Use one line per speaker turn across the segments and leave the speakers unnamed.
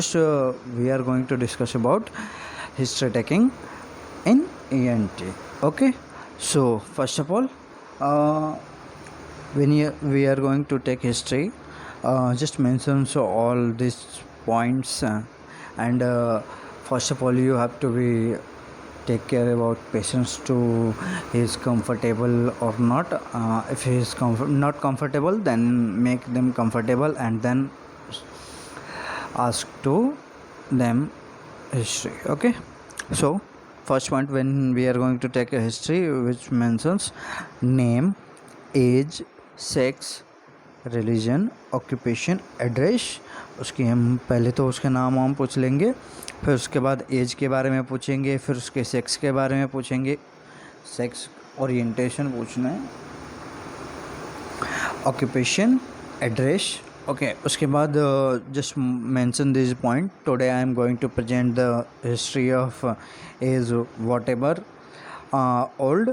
We are going to discuss about history taking in ENT. Okay, so first of all, uh, we are going to take history, just mention so all these points, and first of all, you have to be take care about patients to he is comfortable or not. If he is not comfortable, then make them comfortable and then ask to them history. Okay, so first point, when we are going to take a history which mentions name, age, sex, religion, occupation, address, उसकी हम पहले तो उसके नाम वाम पूछ लेंगे, फिर उसके बाद एज के बारे में पूछेंगे, फिर उसके सेक्स के बारे में पूछेंगे, सेक्स ओरिएंटेशन पूछना है, ऑक्यूपेशन, एड्रेस. ओके, उसके बाद just mention this point. Today I am going to present the history of as whatever, old,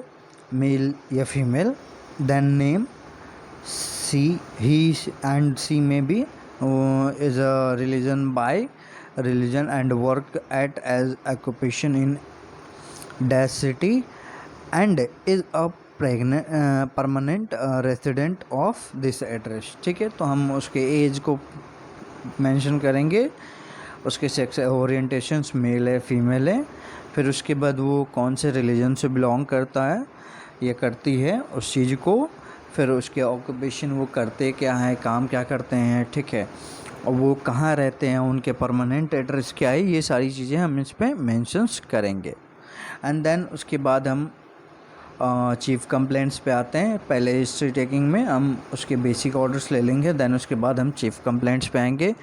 male या female, then name, C, he and she may be is a religion by religion and work at as occupation in dash city and is a pregnant permanent resident of this address. ठीक है, तो हम उसके as को mention करेंगे, उसके sex orientations mail है female है, फिर उसके बाद वो कौन से रिलीजन से बिलोंग करता है या करती है उस चीज़ को, फिर उसके ऑक्यूपेशन वो करते क्या है, काम क्या करते हैं, ठीक है, और वो कहाँ रहते हैं, उनके परमानेंट एड्रेस क्या है, ये सारी चीज़ें हम इस पर मेंशंस करेंगे. एंड देन उसके बाद हम चीफ़ कंप्लेंट्स पे आते हैं. पहले हिस्ट्री टेकिंग में हम उसके बेसिक ऑर्डर्स ले लेंगे, देन उसके बाद हम चीफ़ कंप्लेंट्स पे आएंगे.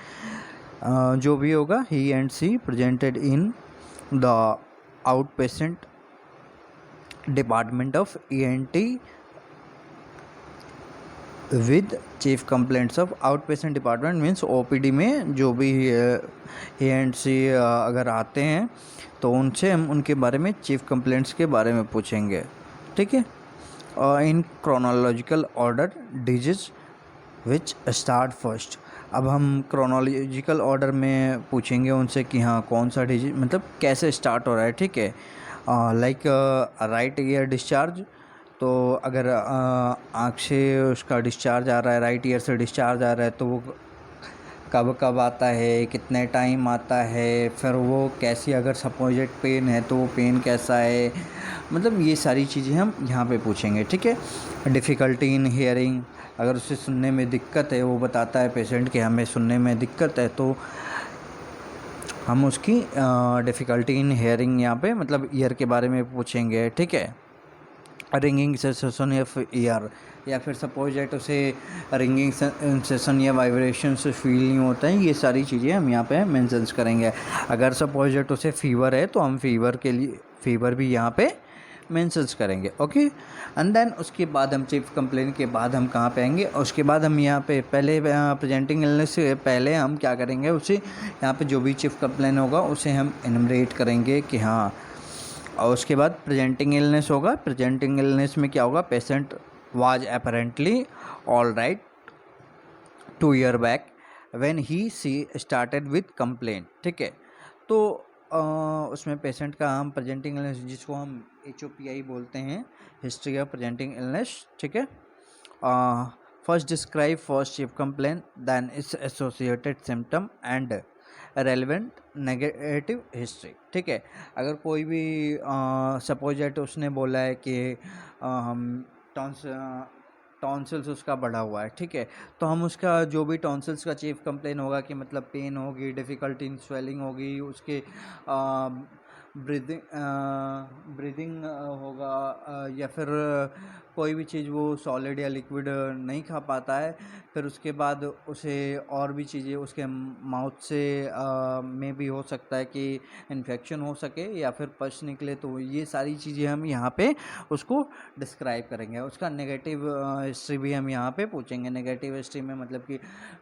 जो भी होगा, he and she presented in the out patient department of ENT with chief complaints of out patient department means OPD में जो भी ENT अगर आते हैं तो उनसे हम उनके बारे में चीफ कंप्लेंट्स के बारे में पूछेंगे. ठीक है, in chronological order disease which start first. अब हम क्रोनोलॉजिकल ऑर्डर में पूछेंगे उनसे कि हाँ कौन सा डिजीज मतलब कैसे स्टार्ट हो रहा है. ठीक है, लाइक राइट ईयर डिस्चार्ज, तो अगर आँख से उसका डिस्चार्ज आ रहा है, राइट ईयर से डिस्चार्ज आ रहा है, तो वो कब कब आता है, कितने टाइम आता है, फिर वो कैसी, अगर सपोजिट पेन है तो वो पेन कैसा है, मतलब ये सारी चीज़ें हम यहाँ पे पूछेंगे. ठीक है, डिफ़िकल्टी इन हियरिंग, अगर उसे सुनने में दिक्कत है, वो बताता है पेशेंट कि हमें सुनने में दिक्कत है, तो हम उसकी डिफ़िकल्टी इन हियरिंग यहाँ पे मतलब ईयर के बारे में पूछेंगे. ठीक है, रिंगिंग सेंसेशन ऑफ ईयर, या फिर सपोज दैट उसे रिंगिंग सेंसेशन या वाइब्रेशन से फील नहीं होता है, ये सारी चीज़ें हम यहाँ पे मेंशंस करेंगे. अगर सपोज दैट उसे फीवर है तो हम फीवर के लिए फीवर भी यहाँ पे मेंशंस करेंगे. ओके, एंड देन उसके बाद हम चीफ कंप्लेन के बाद हम कहाँ पे आएंगे, उसके बाद हम यहाँ पे पहले प्रेजेंटिंग इलनेस से पहले हम क्या करेंगे, उसे यहाँ पे जो भी चीफ कंप्लेन होगा उसे हम एनुमरेट करेंगे कि हाँ, और उसके बाद प्रेजेंटिंग इलनेस होगा. प्रेजेंटिंग इलनेस में क्या होगा, patient was apparently all right 2 year back when he see started with complaint. ठीक है, तो उसमें पेशेंट का हम प्रेजेंटिंग इलनेस जिसको हम HOPI बोलते हैं, हिस्ट्री ऑफ प्रेजेंटिंग इलनेस. ठीक है, first describe first chief complain, then its associated symptom and relevant negative history. ठीक है, अगर कोई भी सपोज दैट उसने बोला है कि हम टॉन्सिल्स उसका बढ़ा हुआ है. ठीक है, तो हम उसका जो भी टॉन्सिल्स का चीफ कंप्लेन होगा कि मतलब पेन होगी, डिफ़िकल्टी इन स्वेलिंग होगी, उसके ब्रीदिंग होगा, या फिर कोई भी चीज़ वो सॉलिड या लिक्विड नहीं खा पाता है, फिर उसके बाद उसे और भी चीज़ें उसके माउथ से में भी हो सकता है कि इन्फेक्शन हो सके या फिर पस निकले, तो ये सारी चीज़ें हम यहाँ पे उसको डिस्क्राइब करेंगे. उसका नेगेटिव हिस्ट्री भी हम यहाँ पे पूछेंगे. नेगेटिव हिस्ट्री में मतलब कि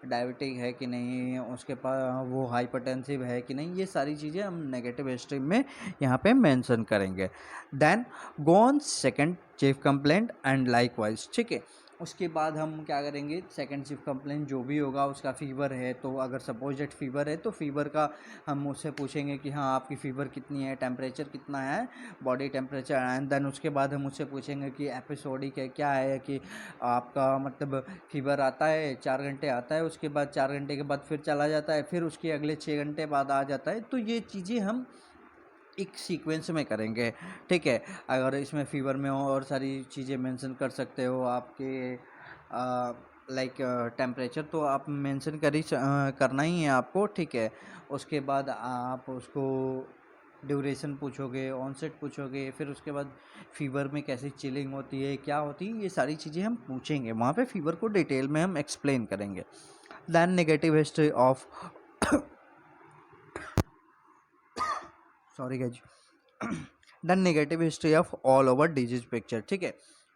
डायबिटिक है कि नहीं, उसके पास वो हाइपरटेंसिव है कि नहीं, ये सारी चीज़ें हम नेगेटिव हिस्ट्री में यहाँ पे मेंशन करेंगे. Then go on second chief complaint and likewise. ठीक है, उसके बाद हम क्या करेंगे, सेकंड चीफ कंप्लेंट जो भी होगा उसका फ़ीवर है, तो अगर सपोज डेट फ़ीवर है तो फ़ीवर का हम उससे पूछेंगे कि हाँ आपकी फ़ीवर कितनी है, टेम्परेचर कितना है, बॉडी टेम्परेचर, एंड देन उसके बाद हम उससे पूछेंगे कि एपिसोडिक है क्या है, कि आपका मतलब फ़ीवर आता है 4 घंटे आता है, उसके बाद 4 घंटे के बाद फिर चला जाता है, फिर उसके अगले 6 घंटे बाद आ जाता है। तो ये चीज़ें हम एक सीक्वेंस में करेंगे, ठीक है। अगर इसमें फ़ीवर में और सारी चीज़ें मेंशन कर सकते हो आपके लाइक टेम्परेचर तो आप मेंशन करना ही है आपको, ठीक है। उसके बाद आप उसको ड्यूरेशन पूछोगे, ऑनसेट पूछोगे, फिर उसके बाद फ़ीवर में कैसी चिलिंग होती है, क्या होती है, ये सारी चीज़ें हम पूछेंगे वहाँ पे। फ़ीवर को डिटेल में हम एक्सप्लेन करेंगे। Then negative history of sorry guys then negative history of all over disease picture, ठीक है।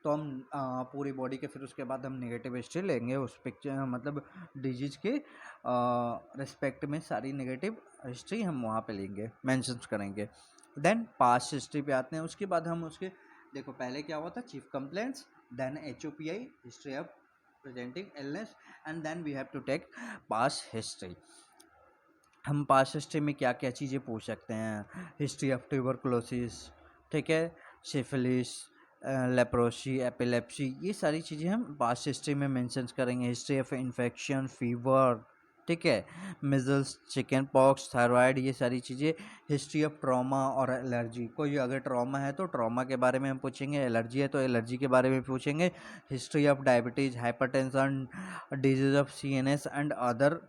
तो हम पूरी बॉडी के फिर उसके बाद हम नेगेटिव हिस्ट्री लेंगे उस पिक्चर, मतलब डिजीज के रिस्पेक्ट में सारी नेगेटिव हिस्ट्री हम वहाँ पे लेंगे, मेंशन करेंगे। देन पास्ट हिस्ट्री पे आते हैं। उसके बाद हम उसके देखो पहले क्या हुआ था, chief complaints, then HOPI history of presenting illness, and then we have to take past history. हम पास्ट हिस्ट्री में क्या क्या चीज़ें पूछ सकते हैं, हिस्ट्री ऑफ ट्यूबरकुलोसिस, ठीक है, सिफिलिस, लेप्रोसी, एपिलेप्सी, ये सारी चीज़ें हम पास्ट हिस्ट्री में मेंशन करेंगे। हिस्ट्री ऑफ इन्फेक्शन, फीवर, ठीक है, मिजल्स, चिकन पॉक्स, थायराइड, ये सारी चीज़ें। हिस्ट्री ऑफ ट्रॉमा और एलर्जी, कोई अगर ट्रॉमा है तो ट्रॉमा के बारे में हम पूछेंगे, एलर्जी है तो एलर्जी के बारे में पूछेंगे। History of diabetes, hypertension, disease of CNS and other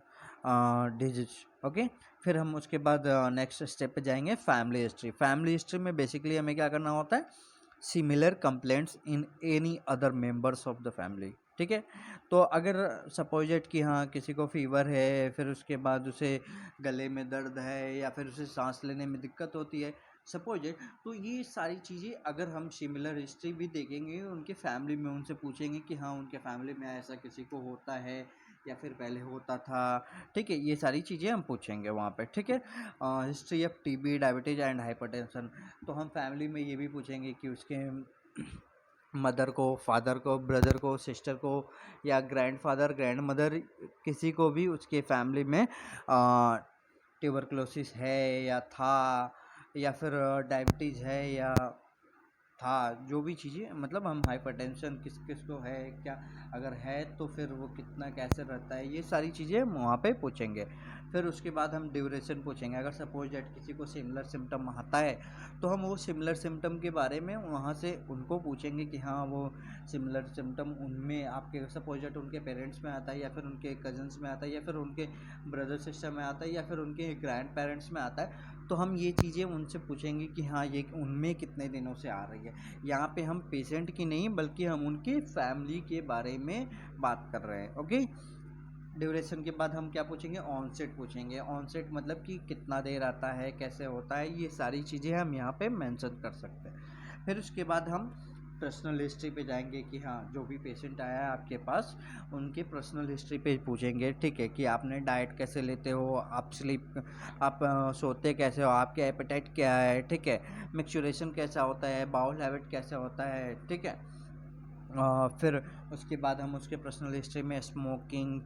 disease, okay. फिर हम उसके बाद नेक्स्ट स्टेप पे जाएंगे, फैमिली हिस्ट्री। फैमिली हिस्ट्री में बेसिकली हमें क्या करना होता है, similar complaints in any other members of the family, ठीक है। तो अगर सपोजेट कि हाँ किसी को फीवर है, फिर उसके बाद उसे गले में दर्द है या फिर उसे सांस लेने में दिक्कत होती है, सपोजेट, तो ये सारी चीज़ें अगर हम सिमिलर हिस्ट्री भी देखेंगे उनके फैमिली में, उनसे पूछेंगे कि हाँ उनके फैमिली में ऐसा किसी को होता है या फिर पहले होता था, ठीक है, ये सारी चीज़ें हम पूछेंगे वहाँ पे, ठीक है। History of TB, diabetes and hypertension, तो हम फैमिली में ये भी पूछेंगे कि उसके मदर को, फादर को, ब्रदर को, सिस्टर को, या ग्रैंडफादर, ग्रैंड मदर, किसी को भी उसके फैमिली में ट्यूबरकुलोसिस है या था, या फिर डायबिटीज़ है या था, जो भी चीज़ें, मतलब हम हाइपरटेंशन किस किस को है, क्या अगर है तो फिर वो कितना कैसे रहता है, ये सारी चीज़ें हम वहाँ पे पूछेंगे। फिर उसके बाद हम ड्यूरेशन पूछेंगे। अगर सपोज डेट किसी को सिमिलर सिम्टम आता है तो हम वो सिमिलर सिम्टम के बारे में वहाँ से उनको पूछेंगे कि हाँ वो सिमिलर सिम्टम उनमें आपके सपोज डेट उनके पेरेंट्स में आता है या फिर उनके कजन्स में आता है या फिर उनके ब्रदर सिस्टर में आता है या फिर उनके ग्रैंड पेरेंट्स में आता है, तो हम ये चीज़ें उनसे पूछेंगे कि हाँ ये उनमें कितने दिनों से आ रही है। यहाँ पे हम पेशेंट की नहीं बल्कि हम उनके फैमिली के बारे में बात कर रहे हैं, ओके। ड्यूरेशन के बाद हम क्या पूछेंगे, ऑनसेट पूछेंगे। ऑनसेट मतलब कि कितना देर आता है, कैसे होता है, ये सारी चीज़ें हम यहाँ पे मेंशन कर सकते हैं। फिर उसके बाद हम पर्सनल हिस्ट्री पे जाएंगे कि हाँ जो भी पेशेंट आया है आपके पास उनके पर्सनल हिस्ट्री पे पूछेंगे, ठीक है, कि आपने डाइट कैसे लेते हो, आप आप सोते कैसे हो, आपके एपेटाइट क्या है, ठीक है, मिक्सचुरेशन कैसा होता है, बाउल हैबिट कैसा होता है, ठीक है। फिर उसके बाद हम उसके पर्सनल हिस्ट्री में स्मोकिंग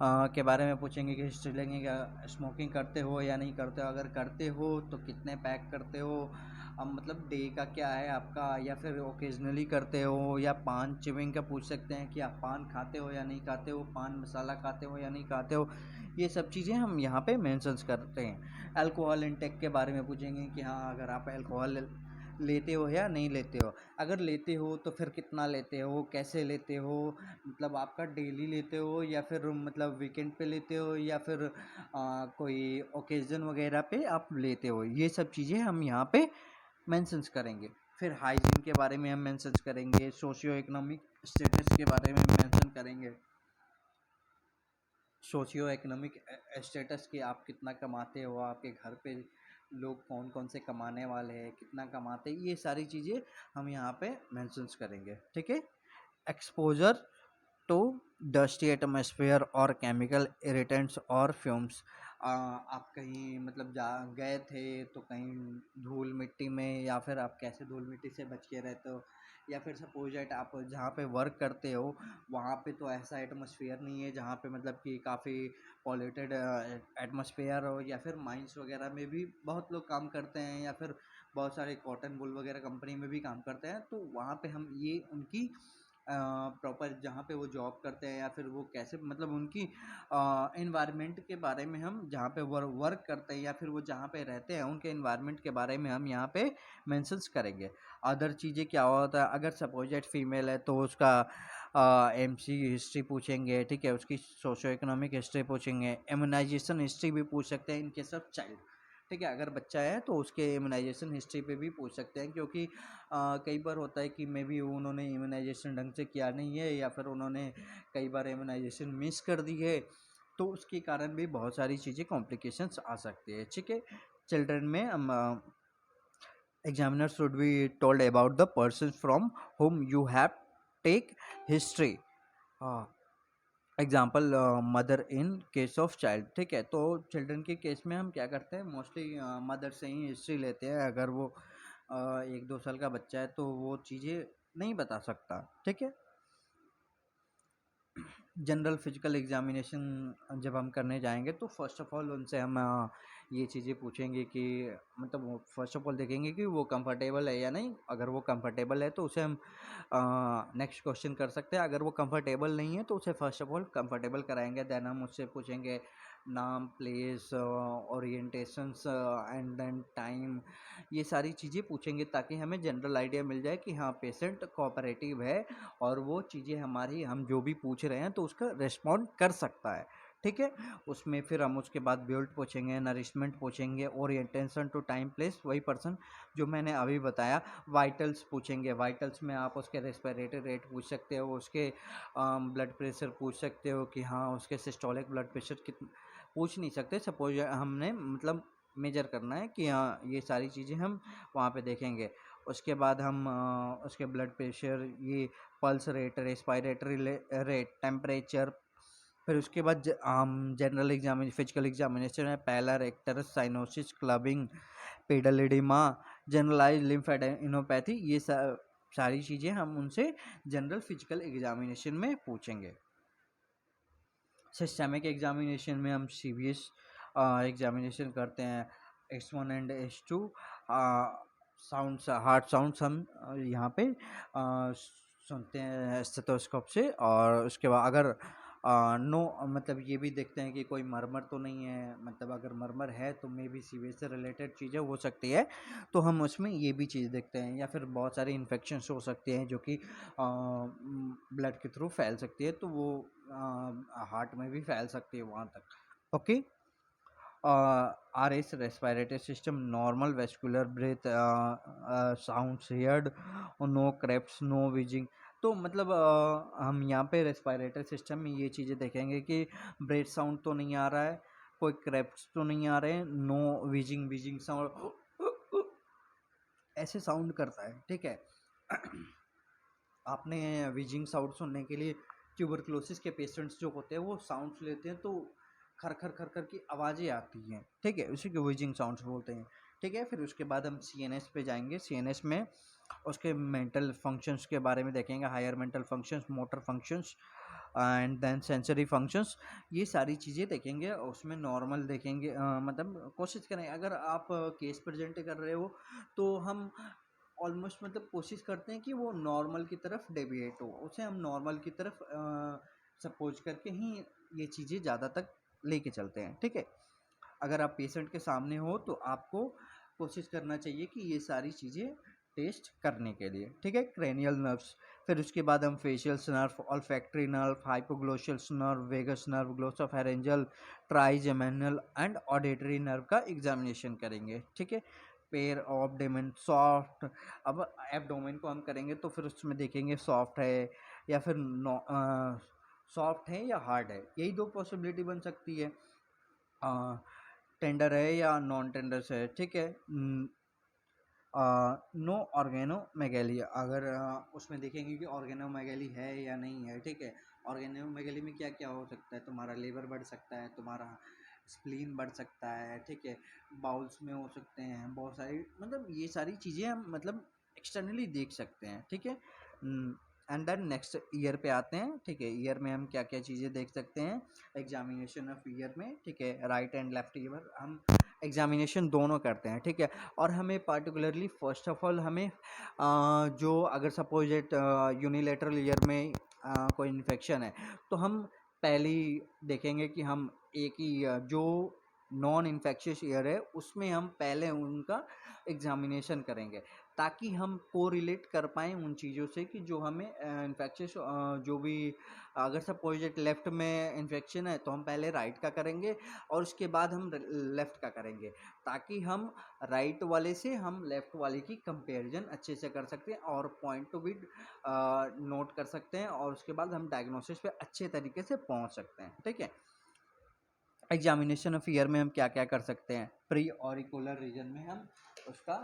के बारे में पूछेंगे कि हिस्ट्री लेंगे, क्या स्मोकिंग करते हो या नहीं करते हो, अगर करते हो तो कितने पैक करते हो, अब मतलब डे का क्या है आपका, या फिर ओकेजनली करते हो, या पान चिविंग का पूछ सकते हैं कि आप पान खाते हो या नहीं खाते हो, पान मसाला खाते हो या नहीं खाते हो, ये सब चीज़ें हम यहाँ पे मेंशंस करते हैं। अल्कोहल इंटेक के बारे में पूछेंगे कि हाँ अगर आप अल्कोहल लेते हो या नहीं लेते हो, अगर लेते हो तो फिर कितना लेते हो, कैसे लेते हो, मतलब आपका डेली लेते हो या फिर मतलब वीकेंड पे लेते हो या फिर कोई ओकेज़न वगैरह पे आप लेते हो, ये सब चीज़ें हम यहाँ पे मेंशंस करेंगे। फिर हाइजीन के बारे में हम मेंशंस करेंगे, सोशियो इकोनॉमिक स्टेटस के बारे में मेंशन करेंगे, सोशियो इकोनॉमिक स्टेटस कि आप कितना कमाते हो, आपके घर पे लोग कौन कौन से कमाने वाले हैं, कितना कमाते हैं, ये सारी चीज़ें हम यहाँ पे मेंशंस करेंगे, ठीक है। एक्सपोजर टू डस्टी एटमॉस्फेयर और केमिकल इरिटेंट्स और फ्यूम्स। आप कहीं मतलब जा गए थे तो कहीं धूल मिट्टी में, या फिर आप कैसे धूल मिट्टी से बच के रहते हो, या फिर सपोज दैट आप जहाँ पे वर्क करते हो वहाँ पे तो ऐसा एटमॉस्फेयर नहीं है जहाँ पे मतलब कि काफ़ी पॉल्यूटेड एटमॉस्फेयर हो, या फिर माइंस वगैरह में भी बहुत लोग काम करते हैं, या फिर बहुत सारे कॉटन वूल वगैरह कंपनी में भी काम करते हैं, तो वहाँ पे हम ये उनकी प्रॉपर जहाँ पे वो जॉब करते हैं या फिर वो कैसे मतलब उनकी इन्वायरमेंट के बारे में हम जहाँ पे वर्क करते हैं या फिर वो जहाँ पे रहते हैं उनके इन्वायरमेंट के बारे में हम यहाँ पे मेंशंस करेंगे। अदर चीज़ें क्या होता है, अगर सपोज दैट फीमेल है तो उसका एमसी हिस्ट्री पूछेंगे, ठीक है, उसकी सोशो इकोनॉमिक हिस्ट्री पूछेंगे, इम्यूनाइजेशन हिस्ट्री भी पूछ सकते हैं इन केस ऑफ चाइल्ड, ठीक है। अगर बच्चा है तो उसके इम्यूनाइजेशन हिस्ट्री पे भी पूछ सकते हैं, क्योंकि कई बार होता है कि मे बी उन्होंने इम्यूनाइजेशन ढंग से किया नहीं है या फिर उन्होंने कई बार इम्यूनाइजेशन मिस कर दी है, तो उसके कारण भी बहुत सारी चीज़ें कॉम्प्लिकेशंस आ सकती है, ठीक है। चिल्ड्रन में हम examiners should be told about the persons from whom you have take history, example mother in case of child, ठीक है। तो चिल्ड्रन के केस में हम क्या करते हैं, मोस्टली मदर से ही हिस्ट्री लेते हैं। अगर वो 1-2 साल का बच्चा है तो वो चीज़ें नहीं बता सकता, ठीक है। जनरल फिजिकल एग्जामिनेशन जब हम करने जाएंगे तो फर्स्ट ऑफ ऑल उनसे हम ये चीज़ें पूछेंगे कि मतलब वो फर्स्ट ऑफ ऑल देखेंगे कि वो कंफर्टेबल है या नहीं। अगर वो कंफर्टेबल है तो उसे हम नेक्स्ट क्वेश्चन कर सकते हैं। अगर वो कंफर्टेबल नहीं है तो उसे फर्स्ट ऑफ ऑल कंफर्टेबल कराएंगे, देन हम उससे पूछेंगे नाम, place, orientations and then time, ये सारी चीज़ें पूछेंगे ताकि हमें जनरल आइडिया मिल जाए कि हाँ पेशेंट कोऑपरेटिव है और वो चीज़ें हमारी हम जो भी पूछ रहे हैं तो उसका रिस्पॉन्ड कर सकता है, ठीक है। उसमें फिर हम उसके बाद बिल्ड पूछेंगे, नरिशमेंट पूछेंगे, ओरिएंटेशन टू टाइम प्लेस, वही पर्सन जो मैंने अभी बताया। वाइटल्स पूछेंगे, वाइटल्स में आप उसके रेस्पिरेटरी रेट पूछ सकते हो, उसके ब्लड प्रेशर पूछ सकते हो कि हाँ उसके सिस्टोलिक ब्लड प्रेशर कितना, पूछ नहीं सकते, सपोज हमने मतलब मेजर करना है कि हाँ ये सारी चीज़ें हम वहाँ पे देखेंगे। उसके बाद हम उसके ब्लड प्रेशर, ये pulse rate, respiratory rate, temperature, फिर उसके बाद जनरल एग्जामिन फिजिकल एग्जामिनेशन है, pallor, icterus, cyanosis, clubbing, pedal oedema, generalise lymphadenopathy, ये सारी चीज़ें हम उनसे जनरल फिजिकल एग्जामिनेशन में पूछेंगे। सिस्टमिक एग्जामिनेशन में हम सीवीएस एग्जामिनेशन करते हैं, S1 and S2 sounds, heart sounds हम यहाँ पे सुनते हैं स्टेथोस्कोप से। और उसके बाद अगर नो मतलब ये भी देखते हैं कि कोई मरमर तो नहीं है, मतलब अगर मरमर है तो मे बी सीवीएस से रिलेटेड चीज़ें हो सकती है, तो हम उसमें ये भी चीज़ देखते हैं। या फिर बहुत सारे इन्फेक्शंस हो सकते हैं जो कि ब्लड के थ्रू फैल सकती है, तो वो हार्ट में भी फैल सकती है वहाँ तक, okay. RS respiratory system, normal vesicular breath, sounds heard, no creps, no wheezing. तो मतलब हम यहाँ पे रेस्पिरेटरी सिस्टम में ये चीज़ें देखेंगे कि ब्रेथ साउंड तो नहीं आ रहा है, कोई क्रेप्स तो नहीं आ रहे हैं, नो विजिंग, विजिंग साउंड ऐसे साउंड करता है, ठीक है। आपने विजिंग साउंड सुनने के लिए ट्यूबरक्लोसिस के पेशेंट्स जो होते हैं वो साउंड्स लेते हैं तो खर खर खर खर की आवाज़ें आती हैं, ठीक है, उसी को विजिंग साउंड्स बोलते हैं, ठीक है। फिर उसके बाद हम सीएनएस पे जाएंगे। सीएनएस में उसके मेंटल फंक्शंस के बारे में देखेंगे, higher mental functions, motor functions and then sensory functions, ये सारी चीज़ें देखेंगे। उसमें नॉर्मल देखेंगे, मतलब कोशिश करें अगर आप केस प्रेजेंट कर रहे हो तो हम ऑलमोस्ट मतलब कोशिश करते हैं कि वो नॉर्मल की तरफ डेविएट हो, उसे हम नॉर्मल की तरफ सपोज करके ही ये चीज़ें ज़्यादा तक लेके चलते हैं, ठीक है। अगर आप पेशेंट के सामने हो तो आपको कोशिश करना चाहिए कि ये सारी चीज़ें टेस्ट करने के लिए, ठीक है। क्रेनियल नर्व्स, फिर उसके बाद हम facial nerve, olfactory nerve, hypoglossal nerve, vagus nerve, glossopharyngeal, trigeminal and auditory nerve का एग्जामिनेशन करेंगे, ठीक है। पेयर ऑफ डेमन सॉफ्ट, अब एब्डोमेन को हम करेंगे तो फिर उसमें देखेंगे सॉफ्ट है या फिर सॉफ्ट है या हार्ड है, यही दो पॉसिबिलिटी बन सकती है। टेंडर है या नॉन टेंडर है, ठीक है। नो ऑर्गेनोमेगैली, अगर उसमें देखेंगे कि ऑर्गेनोमेगैली है या नहीं है, ठीक है। ऑर्गेनोमेगली में क्या क्या हो सकता है, तुम्हारा लीवर बढ़ सकता है, तुम्हारा स्प्लीन बढ़ सकता है, ठीक है, बाउल्स में हो सकते हैं बहुत सारी, मतलब ये सारी चीज़ें हम मतलब एक्सटर्नली देख सकते हैं, ठीक है। एंड देन नेक्स्ट ईयर पे आते हैं, ठीक है। ईयर में हम क्या क्या चीज़ें देख सकते हैं एग्जामिनेशन ऑफ ईयर में, ठीक है। राइट एंड लेफ्ट ईयर हम एग्जामिनेशन दोनों करते हैं, ठीक है। और हमें पार्टिकुलरली फर्स्ट ऑफ ऑल हमें जो अगर सपोज इट यूनिलेटरल ईयर में कोई इन्फेक्शन है तो हम पहले ही देखेंगे कि हम एक ही जो नॉन इन्फेक्शियस ईयर है उसमें हम पहले उनका एग्जामिनेशन करेंगे, ताकि हम को रिलेट कर पाएँ उन चीज़ों से कि जो हमें इन्फेक्शियस जो भी अगर सपोज इट लेफ़्ट में इन्फेक्शन है तो हम पहले राइट का करेंगे और उसके बाद हम लेफ़्ट का करेंगे, ताकि हम राइट वाले से हम लेफ़्ट वाले की कंपैरिजन अच्छे से कर सकते हैं और पॉइंट टू बी नोट कर सकते हैं और उसके बाद हम डायग्नोसिस पे अच्छे तरीके से पहुंच सकते हैं, ठीक है। एग्जामिनेशन ऑफ ईयर में हम क्या क्या कर सकते हैं, प्री ऑरिकुलर रीजन में हम उसका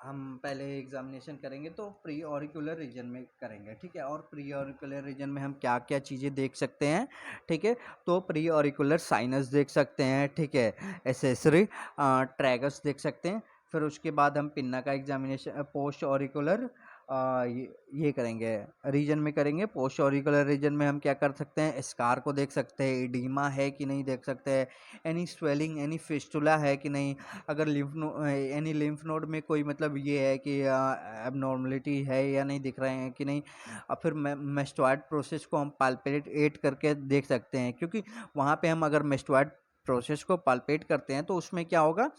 हम पहले एग्जामिनेशन करेंगे तो प्री ऑरिकुलर रीजन में करेंगे, ठीक है। और प्री ऑरिकुलर रीजन में हम क्या क्या चीज़ें देख सकते हैं, ठीक है। तो प्री ऑरिकुलर साइनस देख सकते हैं, ठीक है, एसेसरी ट्रैगस देख सकते हैं। फिर उसके बाद हम पिन्ना का एग्जामिनेशन पोस्ट ऑरिकुलर ये करेंगे रीजन में करेंगे। पोस्ट ऑरिकुलर रीजन में हम क्या कर सकते हैं, स्कार को देख सकते हैं, एडिमा है कि नहीं देख सकते हैं, एनी स्वेलिंग एनी फिस्टुला है कि नहीं, अगर एनी लिम्फ नोड में कोई मतलब ये है कि एबनॉर्मलिटी है या नहीं दिख रहे हैं कि नहीं। और फिर मेस्टोइड प्रोसेस को हम पाल्पेट करके देख सकते हैं, क्योंकि वहाँ पे हम अगर मेस्टोइड प्रोसेस को पाल्पेट करते हैं तो उसमें क्या होगा,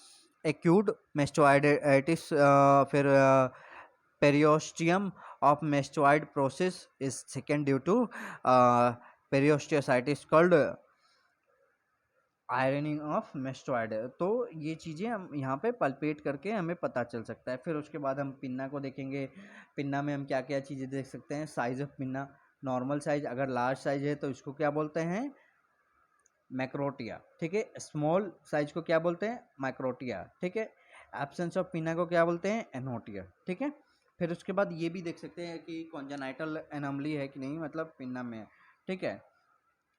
एक्यूट मेस्टोइडिटिस, फिर periosteum of mastoid process is thickened due to periosteocytes called ironing of mastoid. तो ये चीज़ें हम यहाँ पे पल्पेट करके हमें पता चल सकता है। फिर उसके बाद हम पिन्ना को देखेंगे, पिन्ना में हम क्या क्या चीज़ें देख सकते हैं, size of pinna, normal size, अगर लार्ज साइज है तो इसको क्या बोलते हैं, मैक्रोटिया, ठीक है। स्मॉल साइज को क्या बोलते हैं, माइक्रोटिया, ठीक है। एब्सेंस ऑफ पिना को क्या बोलते हैं, एनोटिया, ठीक है। फिर उसके बाद ये भी देख सकते हैं कि कॉन्जेनाइटल एनोमली है कि नहीं, मतलब पिन्ना में, ठीक है।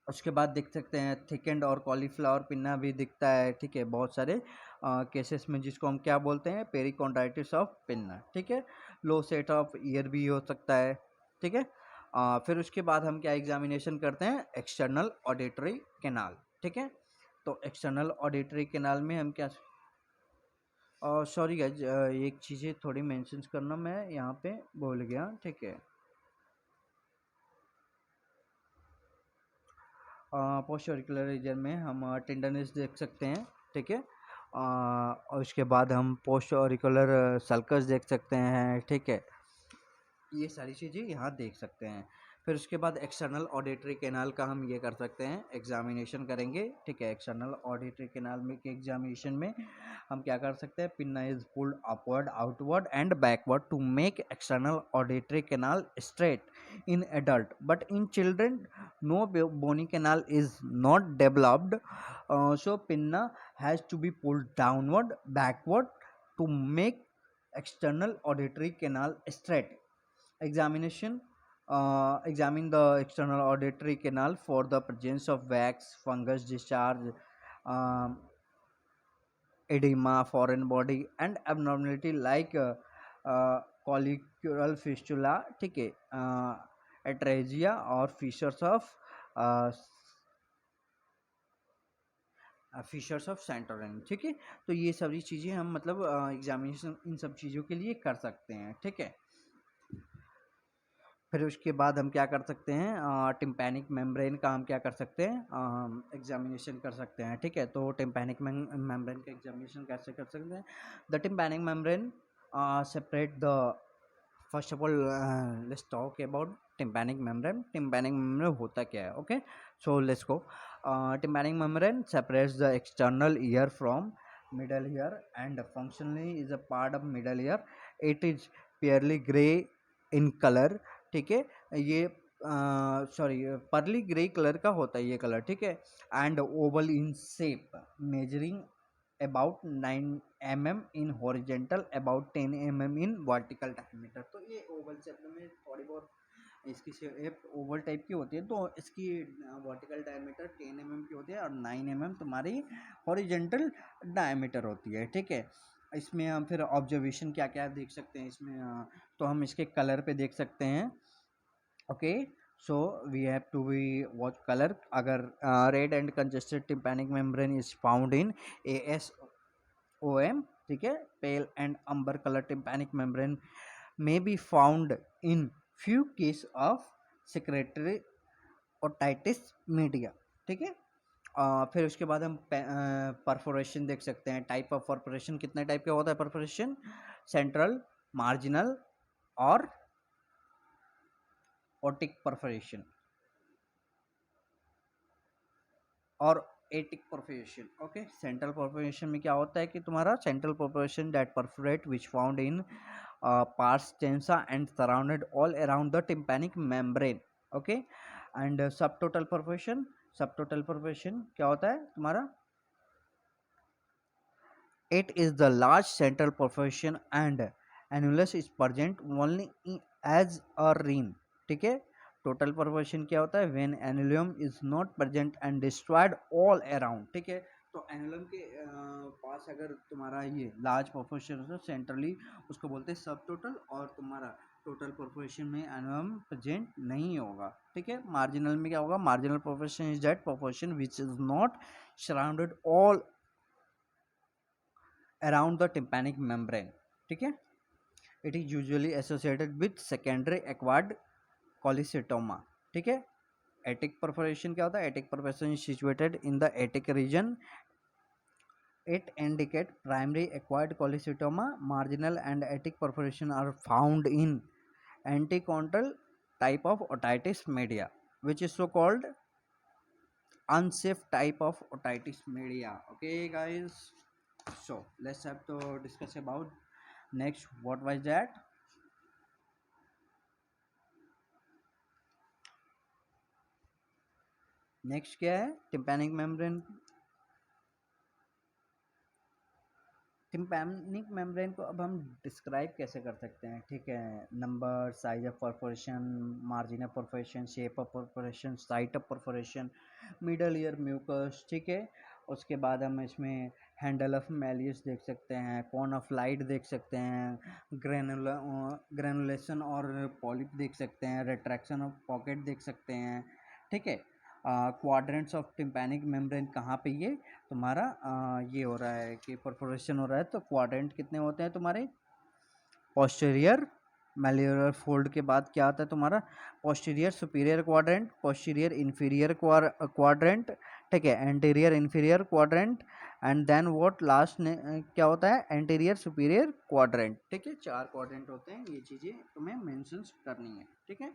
उसके बाद देख सकते हैं थिकेंड और कॉलीफ्लावर पिन्ना भी दिखता है, ठीक है, बहुत सारे केसेस में, जिसको हम क्या बोलते हैं, पेरिकॉन्ड्राइटिस ऑफ पिन्ना, ठीक है। लो सेट ऑफ ईयर भी हो सकता है, ठीक है। फिर उसके बाद हम क्या एग्जामिनेशन करते हैं, एक्सटर्नल ऑडिटरी कैनाल, ठीक है। तो एक्सटर्नल ऑडिटरी कैनाल में हम क्या, सॉरी गाइज, एक चीज़ें थोड़ी मेंशन करना मैं यहाँ पे भूल गया, ठीक है। पोस्ट ऑरिकुलर रीजन में हम टेंडरनेस देख सकते हैं, ठीक है। और उसके बाद हम पोस्ट ऑरिकुलर सल्कस देख सकते हैं, ठीक है। ये सारी चीज़ें यहाँ देख सकते हैं। फिर उसके बाद एक्सटर्नल ऑडिटरी कैनाल का हम ये कर सकते हैं, एग्जामिनेशन करेंगे, ठीक है। एक्सटर्नल ऑडिटरी कैनाल में के एग्जामिनेशन में हम क्या कर सकते हैं, pinna is pulled upward outward and backward to make external auditory canal straight in adult, but in children no bony canal is not developed, so pinna has to be pulled downward backward to make external auditory canal straight. Examination examine the external auditory canal for the presence of wax, fungus, discharge, um, edema, foreign body and abnormality like colicular fistula, ठीक है, atresia और fissures of fishers of सेंटोरिन, ठीक है। तो ये सारी चीज़ें हम मतलब एग्जामिनेशन इन सब चीज़ों के लिए कर सकते हैं, ठीक है। फिर उसके बाद हम क्या कर सकते हैं, टिम्पैनिक मेम्ब्रेन का हम क्या कर सकते हैं, एग्जामिनेशन कर सकते हैं, ठीक है। तो टिम्पैनिक मेम्ब्रेन का एग्जामिनेशन कैसे कर सकते हैं, the tympanic membrane separate the, first of all let's talk about tympanic membrane. Tympanic membrane होता क्या है, okay, so let's go. Tympanic membrane separates the external ear from middle ear and functionally is a part of middle ear. It is purely gray in color, ठीक है। ये sorry pearly grey colour का होता है ये colour, ठीक है। And oval in shape measuring about 9 mm in horizontal, about 10 mm in vertical diameter। तो ये ओवल शेप में थोड़ी बहुत इसकी शेप ओवल टाइप की होती है, तो इसकी वर्टिकल डायमीटर 10 mm की होती है और 9 mm तुम्हारी हॉरिजेंटल डायमीटर होती है, ठीक है। इसमें हम फिर ऑब्जर्वेशन क्या क्या देख सकते हैं इसमें, तो हम इसके कलर पे देख सकते हैं। Okay, so we have to be watch color, अगर red and congested tympanic membrane is found in ASOM, ठीक है। pale and umber color tympanic membrane may be found in few case of secretory otitis media, ठीक है। फिर उसके बाद हम perforation देख सकते हैं। टाइप ऑफ परफोरेशन कितने टाइप का होता है परफोरेशन, सेंट्रल, मार्जिनल और ओटिक परफोरेशन और attic perforation. Okay, central perforation में क्या होता है कि तुम्हारा central perforation that perforate which found in pars tensa and surrounded all around the tympanic membrane, okay। and subtotal perforation क्या होता है तुम्हारा, it is the large central perforation and annulus is present only as a ring, ठीक है। Total perforation क्या होता है, when annulus is not present and destroyed all around, ठीक है। तो एनुलम के पास अगर तुम्हारा ये लार्ज परफोरेशन है सेंट्रली, उसको बोलते हैं सब टोटल, और तुम्हारा टोटल परफोरेशन में एनुलम प्रेजेंट नहीं होगा, ठीक है। मार्जिनल में क्या होगा, marginal perforation is that perforation which is not surrounded all around the tympanic membrane, ठीक है। It is usually associated with secondary acquired cholesteatoma, ठीक है। एटिक परफोरेशन क्या होता है, attic perforation situated in the attic region, it indicate primary acquired cholecystoma, marginal and atic perforation are found in anticontal type of otitis media, which is so called unsafe type of otitis media. Okay guys, so let's have to discuss about next, what was that, next क्या है, tympanic membrane. Tympanic membrane को अब हम describe कैसे कर सकते हैं, ठीक है। Number, size of perforation, margin of perforation, shape of perforation, site of perforation, middle ear mucus, ठीक है। उसके बाद हम इसमें हैंडल ऑफ मैलियस देख सकते हैं, कॉन ऑफ लाइट देख सकते हैं, ग्रेनुलेशन और पॉलिप देख सकते हैं, रिट्रैक्शन ऑफ पॉकेट देख सकते हैं, ठीक है। क्वाड्रेंट्स ऑफ टिम्पैनिक मेम्ब्रेन कहाँ पे ये तुम्हारा ये हो रहा है कि परफोरेशन हो रहा है, तो क्वाड्रेंट कितने होते हैं तुम्हारे, पोस्टीरियर मैल्यूलर फोल्ड के बाद क्या आता है तुम्हारा, posterior superior quadrant, posterior inferior quadrant, ठीक है, anterior inferior quadrant, and then what last क्या होता है, एंटीरियर सुपीरियर क्वाड्रेंट, ठीक है। 4 क्वाड्रेंट होते हैं, ये चीज़ें तुम्हें मेंशन करनी है, ठीक है।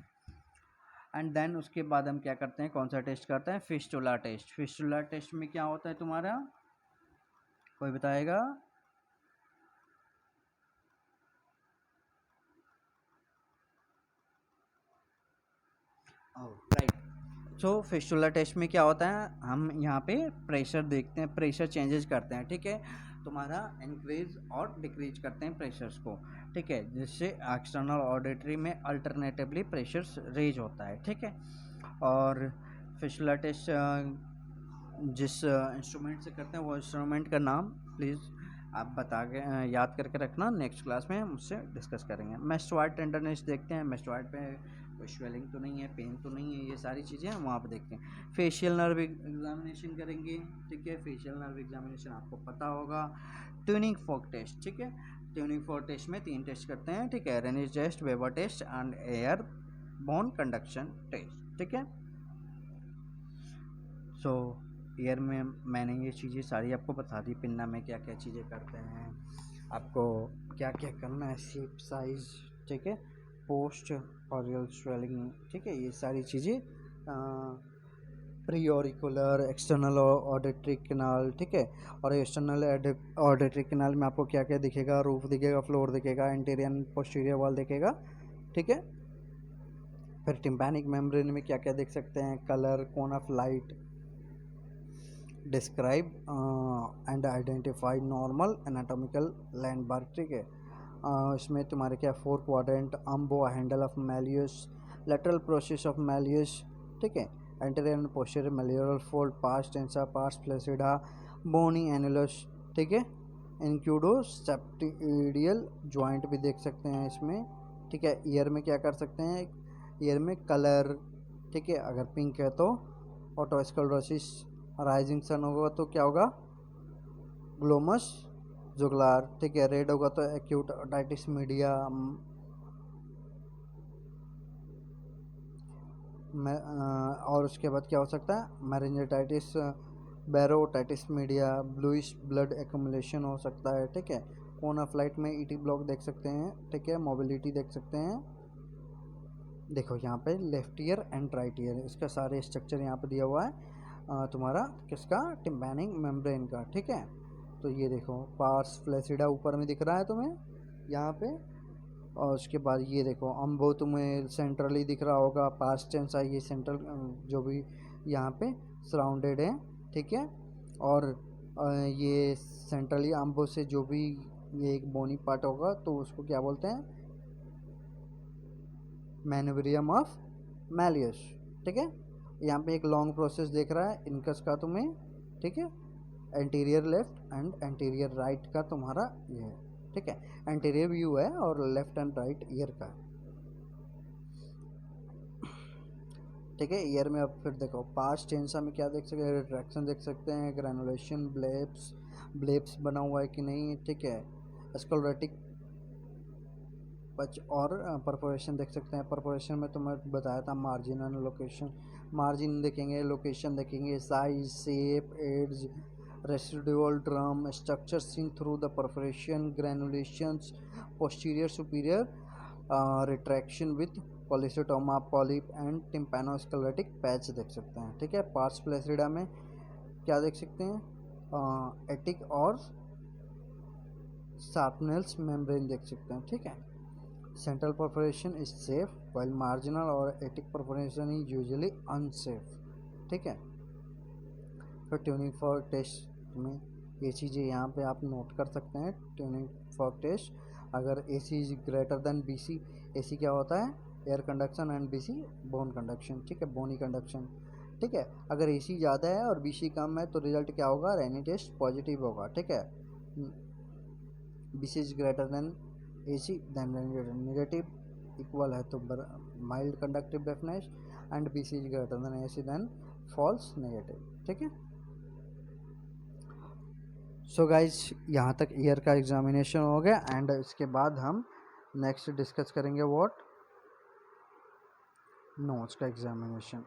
एंड देन उसके बाद हम क्या करते हैं, कौन सा टेस्ट करते हैं, फिस्टुला टेस्ट। फिस्टुला टेस्ट में क्या होता है तुम्हारा, कोई बताएगा, राइट। सो फिस्टुला टेस्ट में क्या होता है, हम यहाँ पे प्रेशर देखते हैं, प्रेशर चेंजेस करते हैं, ठीक है। तुम्हारा इंक्रीज और डिक्रीज करते हैं प्रेशर्स को, ठीक है, जिससे एक्सटर्नल ऑडिटरी में अल्टरनेटिवली प्रेशर्स रेज होता है, ठीक है। और फिस्टुला टेस्ट जिस इंस्ट्रूमेंट से करते हैं वो इंस्ट्रूमेंट का नाम प्लीज़ आप बता के याद करके रखना, नेक्स्ट क्लास में हम उससे डिस्कस करेंगे। मेस्टोइड टेंडरनेस देखते हैं, मेस्टोइड पे कोई स्वेलिंग तो नहीं है, पेन तो नहीं है, ये सारी चीज़ें हम वहाँ पर देखते हैं। फेशियल नर्व एग्जामिनेशन करेंगे, ठीक है, फेशियल नर्व एग्जामिनेशन आपको पता होगा। ट्यूनिंग फॉर्क टेस्ट, ठीक है, ट्यूनिंग फॉर्क टेस्ट में 3 टेस्ट करते हैं, ठीक है, Rinne's test, Weber test and air bone conduction test, ठीक है। सो ईयर में मैंने ये चीज़ें सारी आपको बता दी, पिन्ना में क्या क्या चीज़ें करते हैं, आपको क्या क्या करना है, शेप साइज, ठीक है, पोस्ट ऑरियल स्वेलिंग, ठीक है, ये सारी चीज़ें, pre auricular, external auditory canal, ठीक है। और एक्सटर्नल ऑडिटरी कैनाल में आपको क्या क्या दिखेगा, रूफ दिखेगा, फ्लोर दिखेगा, इंटीरियर पोस्टीरियर वॉल दिखेगा, ठीक है। फिर टिम्पैनिक मेम्ब्रेन में क्या क्या देख सकते हैं, colour, cone of light, describe and identify normal anatomical landmark, ठीक है। इसमें तुम्हारे क्या 4 quadrant, umbo, handle of malleus, lateral process of malleus, ठीक है, anterior and posterior malleolar fold, pars tensa, pars flaccida, bony annulus, ठीक है, इंक्यूडोसेप्टिडियल ज्वाइंट भी देख सकते हैं इसमें, ठीक है। ईयर में क्या कर सकते हैं, ईयर में कलर, ठीक है, अगर पिंक है तो ऑटोस्क्लेरोसिस, राइजिंग सन होगा तो क्या होगा, ग्लोमस जुगलार, ठीक है, रेड होगा तो एक्यूट ओटाइटिस मीडिया, और उसके बाद क्या हो सकता है, मैरिंजेटाइटिस, बैरोटाइटिस मीडिया, ब्लूइश ब्लड एक्यूमुलेशन हो सकता है, ठीक है। कोना फ्लाइट में ईटी ब्लॉक देख सकते हैं, ठीक है, मोबिलिटी देख सकते हैं। देखो यहाँ पे left ear and right year, इसका सारे स्ट्रक्चर यहाँ पे दिया हुआ है तुम्हारा किसका, टिम्पैनिक मेम्ब्रेन का, ठीक है। तो ये देखो पार्स फ्लैसिडा ऊपर में दिख रहा है तुम्हें यहाँ पे, और उसके बाद ये देखो अम्बो तुम्हें सेंट्रली दिख रहा होगा, पार्स टेंसा ये सेंट्रल जो भी यहाँ पे सराउंडेड है, ठीक है। और ये सेंट्रली अम्बो से जो भी ये एक बोनी पार्ट होगा तो उसको क्या बोलते हैं, मैनोविरियम ऑफ मैलियस, ठीक है। यहाँ पे एक लॉन्ग प्रोसेस देख रहा है इनकस का तुम्हें, ठीक है, anterior left and anterior right का तुम्हारा ये है, ठीक है, एंटीरियर व्यू है और लेफ्ट एंड राइट ईयर का, ठीक है। ईयर में अब फिर देखो पास्ट टेंसा में क्या देख सकते हैं, रिट्रैक्शन देख सकते हैं, ग्रेनुलेशन, ब्लेप्स बना हुआ है कि नहीं, ठीक है, स्क्लेरोटिक पच और परफोरेशन देख सकते हैं। परफोरेशन में तो मैं बताया था मार्जिनल लोकेशन, मार्जिन देखेंगे, लोकेशन देखेंगे, size, shape, edges, residual drum, structure seen through the perforation, granulations, posterior superior retraction with cholesteatoma, polyp and tympanosclerotic patch देख सकते हैं, ठीक है। पार्स फ्लैसिडा में क्या देख सकते हैं, एटिक और शार्पनेल्स मेम्ब्रेन देख सकते हैं, ठीक है। Central perforation is safe while marginal और attic perforation is usually unsafe, ठीक है। तो ट्यूनिंग फॉर टेस्ट में ये चीज़ें यहाँ पे आप नोट कर सकते हैं। ट्यूनिंग फॉर टेस्ट, अगर A C is greater than B C, A C क्या होता है, air conduction, and B C bone conduction, ठीक है, बोनी कंडक्शन, ठीक है। अगर ए सी ज़्यादा है और बी सी कम है तो रिजल्ट क्या होगा, रेनी टेस्ट पॉजिटिव होगा, ठीक है। B C is greater than A C then negative equal है तो mild conductive deafness, and B C is greater than A C then false negative, ठीक है। सो गाइज यहाँ तक ईयर का एग्जामिनेशन हो गया, एंड इसके बाद हम नेक्स्ट डिस्कस करेंगे व्हाट, नोट्स का एग्जामिनेशन।